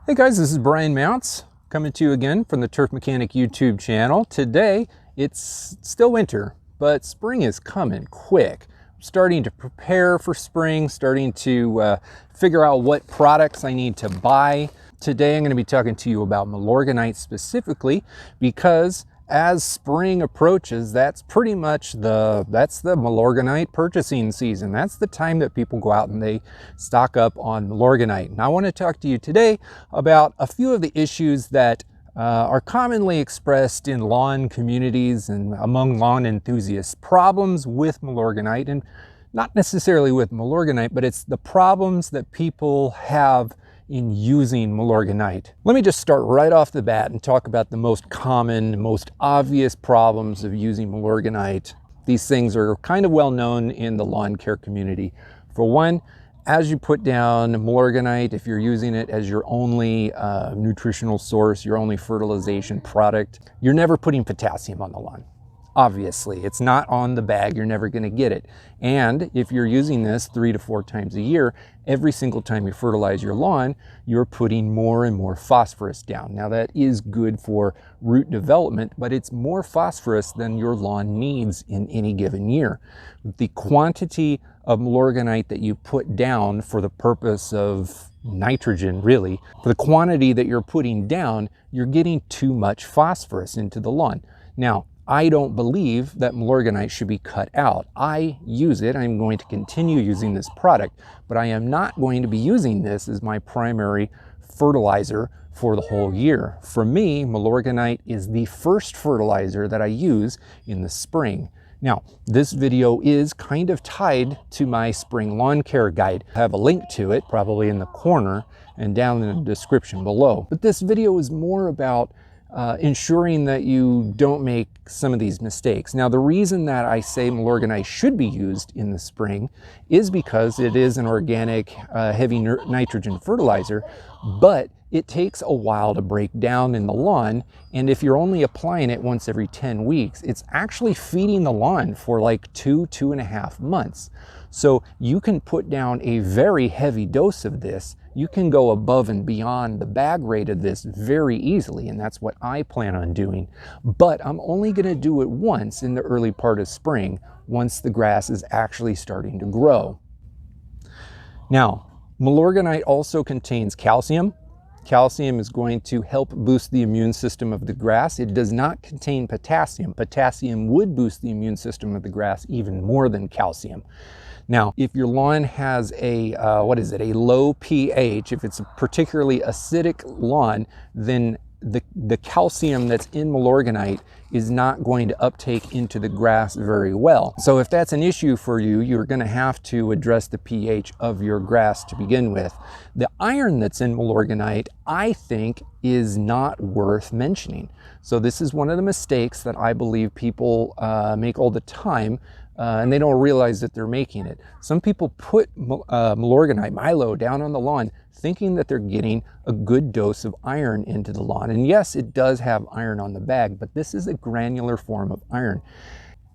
Hey guys, this is Brian Mounts coming to you again from the Turf Mechanic YouTube channel. Today, it's still winter, but spring is coming quick. I'm starting to prepare for spring, starting to figure out what products I need to buy. Today, I'm going to be talking to you about Malorganite specifically because as spring approaches, that's pretty much the Malorganite purchasing season. That's the time that people go out and they stock up on Malorganite. And I want to talk to you today about a few of the issues that are commonly expressed in lawn communities and among lawn enthusiasts. Problems with Malorganite, and not necessarily with Malorganite, but it's the problems that people have in using Malorganite. Let me just start right off the bat and talk about the most common, most obvious problems of using Malorganite. These things are kind of well known in the lawn care community. For one, as you put down Malorganite, if you're using it as your only nutritional source, your only fertilization product, you're never putting potassium on the lawn. Obviously, it's not on the bag, you're never going to get it. And if you're using this 3 to 4 times a year, every single time you fertilize your lawn, you're putting more and more phosphorus down. Now that is good for root development, but it's more phosphorus than your lawn needs in any given year. The quantity of Malorganite that you put down for the purpose of nitrogen, really, for the quantity that you're putting down, you're getting too much phosphorus into the lawn. Now, I don't believe that Malorganite should be cut out. I use it. I'm going to continue using this product, but I am not going to be using this as my primary fertilizer for the whole year. For me, Malorganite is the first fertilizer that I use in the spring. Now, this video is kind of tied to my spring lawn care guide. I have a link to it, probably in the corner and down in the description below. But this video is more about ensuring that you don't make some of these mistakes. Now, the reason that I say Malorganite should be used in the spring is because it is an organic, heavy nitrogen fertilizer, but it takes a while to break down in the lawn. And if you're only applying it once every 10 weeks, it's actually feeding the lawn for like 2.5 months. So you can put down a very heavy dose of this. You can go above and beyond the bag rate of this very easily, and that's what I plan on doing. But I'm only going to do it once in the early part of spring, once the grass is actually starting to grow. Now, Malorganite also contains calcium. Calcium is going to help boost the immune system of the grass. It does not contain potassium. Potassium would boost the immune system of the grass even more than calcium. Now, if your lawn has a low pH, if it's a particularly acidic lawn, then the calcium that's in Malorganite is not going to uptake into the grass very well. So if that's an issue for you, you're going to have to address the pH of your grass to begin with. The iron that's in Malorganite, I think, is not worth mentioning. So this is one of the mistakes that I believe people make all the time. And they don't realize that they're making it. Some people put Malorganite, Milo, down on the lawn thinking that they're getting a good dose of iron into the lawn. And yes, it does have iron on the bag, but this is a granular form of iron.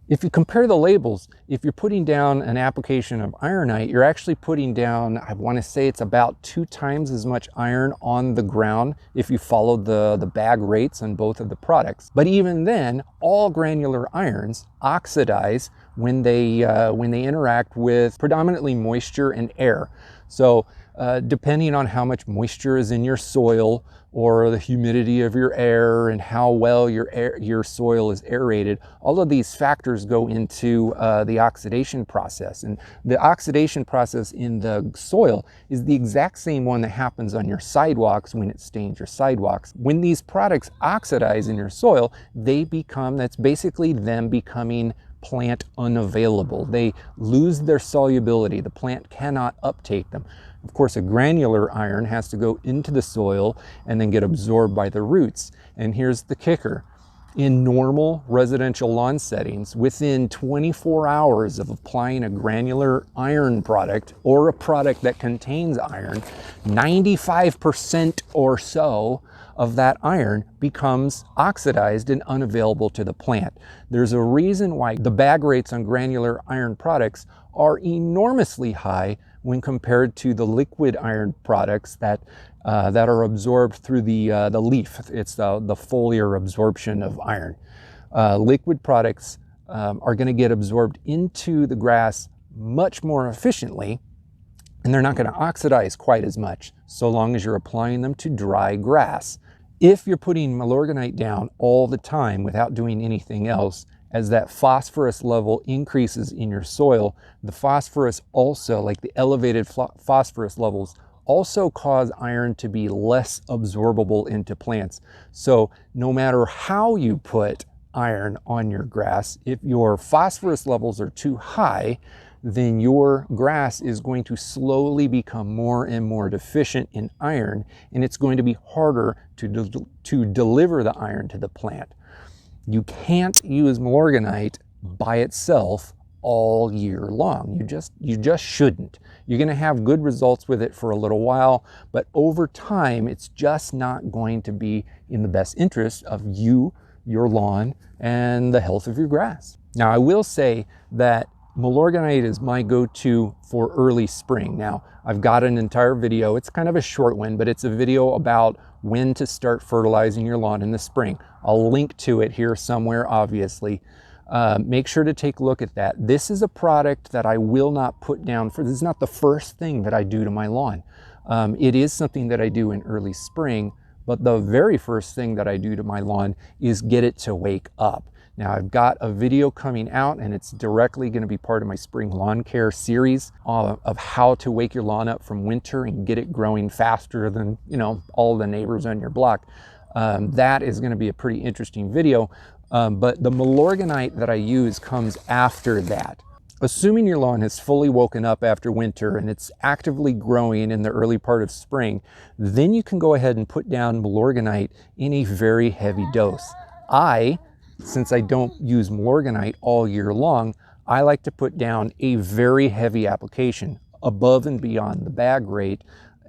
If you compare the labels, if you're putting down an application of ironite, you're actually putting down, I want to say it's about 2 times as much iron on the ground if you follow the bag rates on both of the products. But even then, all granular irons oxidize when they interact with predominantly moisture and air. So depending on how much moisture is in your soil or the humidity of your air and how well your soil is aerated, all of these factors go into the oxidation process. And the oxidation process in the soil is the exact same one that happens on your sidewalks when it stains your sidewalks. When these products oxidize in your soil, that's basically them becoming plant unavailable. They lose their solubility. The plant cannot uptake them. Of course, a granular iron has to go into the soil and then get absorbed by the roots. And here's the kicker. In normal residential lawn settings, within 24 hours of applying a granular iron product or a product that contains iron, 95% or so of that iron becomes oxidized and unavailable to the plant. There's a reason why the bag rates on granular iron products are enormously high when compared to the liquid iron products that that are absorbed through the leaf. It's the foliar absorption of iron. Liquid products are going to get absorbed into the grass much more efficiently, and they're not going to oxidize quite as much so long as you're applying them to dry grass. If you're putting Malorganite down all the time without doing anything else, as that phosphorus level increases in your soil, the phosphorus also, like the elevated phosphorus levels, also cause iron to be less absorbable into plants. So no matter how you put iron on your grass, if your phosphorus levels are too high, then your grass is going to slowly become more and more deficient in iron, and it's going to be harder to deliver the iron to the plant. You can't use Malorganite by itself all year long. You just shouldn't. You're going to have good results with it for a little while, but over time, it's just not going to be in the best interest of you, your lawn, and the health of your grass. Now, I will say that Malorganite is my go-to for early spring. Now, I've got an entire video. It's kind of a short one, but it's a video about when to start fertilizing your lawn in the spring. I'll link to it here somewhere, obviously. Make sure to take a look at that. This is a product that I will not put down for. This is not the first thing that I do to my lawn. It is something that I do in early spring, but the very first thing that I do to my lawn is get it to wake up. Now, I've got a video coming out, and it's directly going to be part of my spring lawn care series of how to wake your lawn up from winter and get it growing faster than, you know, all the neighbors on your block. That is going to be a pretty interesting video, but the Malorganite that I use comes after that. Assuming your lawn has fully woken up after winter and it's actively growing in the early part of spring, then you can go ahead and put down Malorganite in a very heavy dose. Since I don't use Malorganite all year long, I like to put down a very heavy application above and beyond the bag rate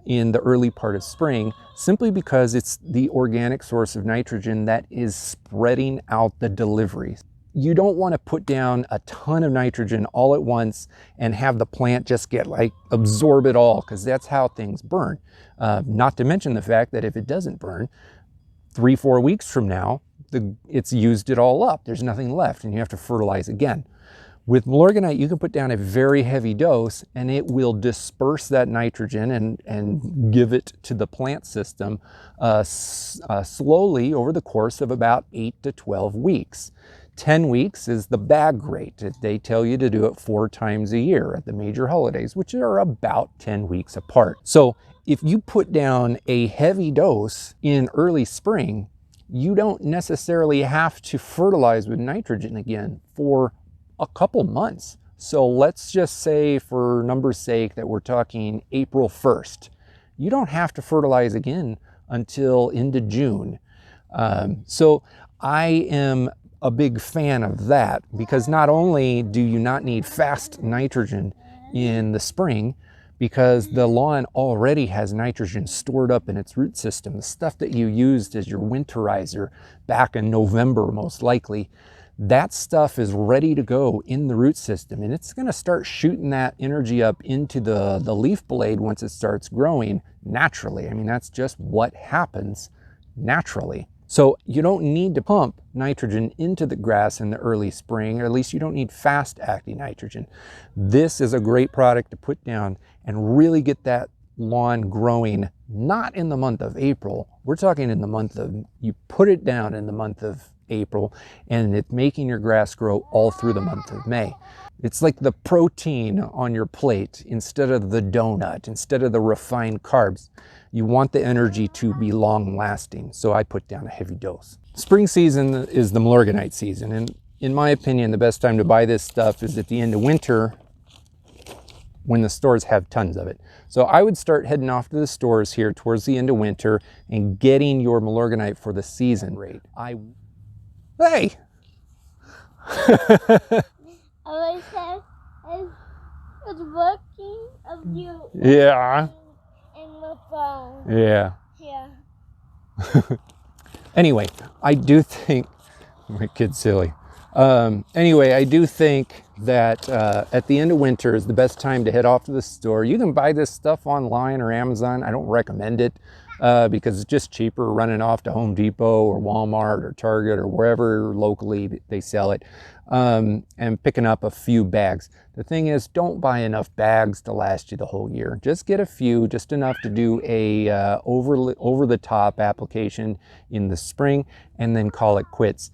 in the early part of spring, simply because it's the organic source of nitrogen that is spreading out the deliveries. You don't want to put down a ton of nitrogen all at once and have the plant just get absorb it all, because that's how things burn. Not to mention the fact that if it doesn't burn, 3-4 weeks from now, it's used it all up. There's nothing left, and you have to fertilize again. With Malorganite, you can put down a very heavy dose, and it will disperse that nitrogen and give it to the plant system slowly over the course of about 8 to 12 weeks. 10 weeks is the bag rate. They tell you to do it 4 times a year at the major holidays, which are about 10 weeks apart. So if you put down a heavy dose in early spring, you don't necessarily have to fertilize with nitrogen again for a couple months. So let's just say, for numbers' sake, that we're talking April 1st. You don't have to fertilize again until into June. So I am a big fan of that, because not only do you not need fast nitrogen in the spring, because the lawn already has nitrogen stored up in its root system, the stuff that you used as your winterizer back in November most likely, that stuff is ready to go in the root system, and it's going to start shooting that energy up into the leaf blade once it starts growing naturally. I mean, that's just what happens naturally. So you don't need to pump nitrogen into the grass in the early spring, or at least you don't need fast acting nitrogen. This is a great product to put down and really get that lawn growing, not in the month of April. We're talking in the month of, you put it down in the month of April, and it's making your grass grow all through the month of May. It's like the protein on your plate instead of the donut, instead of the refined carbs. You want the energy to be long lasting, so I put down a heavy dose. Spring season is the Malorganite season, and in my opinion, the best time to buy this stuff is at the end of winter, when the stores have tons of it. So I would start heading off to the stores here towards the end of winter and getting your Malorganite for the season rate. Hey! I said it's working of you. Yeah. In the phone. Yeah. Yeah. Anyway, I do think, my kid's silly. Anyway, I do think that at the end of winter is the best time to head off to the store. You can buy this stuff online or Amazon. I don't recommend it. because it's just cheaper running off to Home Depot or Walmart or Target or wherever locally they sell it, and picking up a few bags. The thing is, don't buy enough bags to last you the whole year. Just get a few, just enough to do a over-the-top application in the spring, and then call it quits.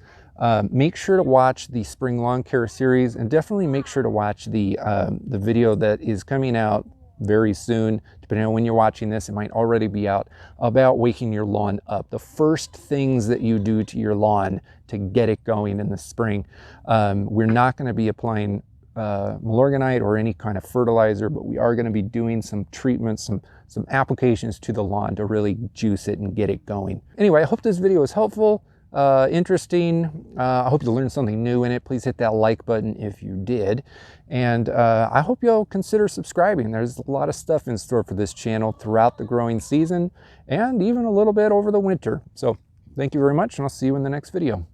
Make sure to watch the spring lawn care series, and definitely make sure to watch the video that is coming out very soon. Depending on when you're watching this, it might already be out, about waking your lawn up. The first things that you do to your lawn to get it going in the spring. We're not going to be applying Malorganite or any kind of fertilizer, but we are going to be doing some treatments, some applications to the lawn to really juice it and get it going. Anyway, I hope this video was helpful, interesting. I hope you learned something new in it. Please hit that like button if you did. And I hope you'll consider subscribing. There's a lot of stuff in store for this channel throughout the growing season and even a little bit over the winter. So thank you very much, and I'll see you in the next video.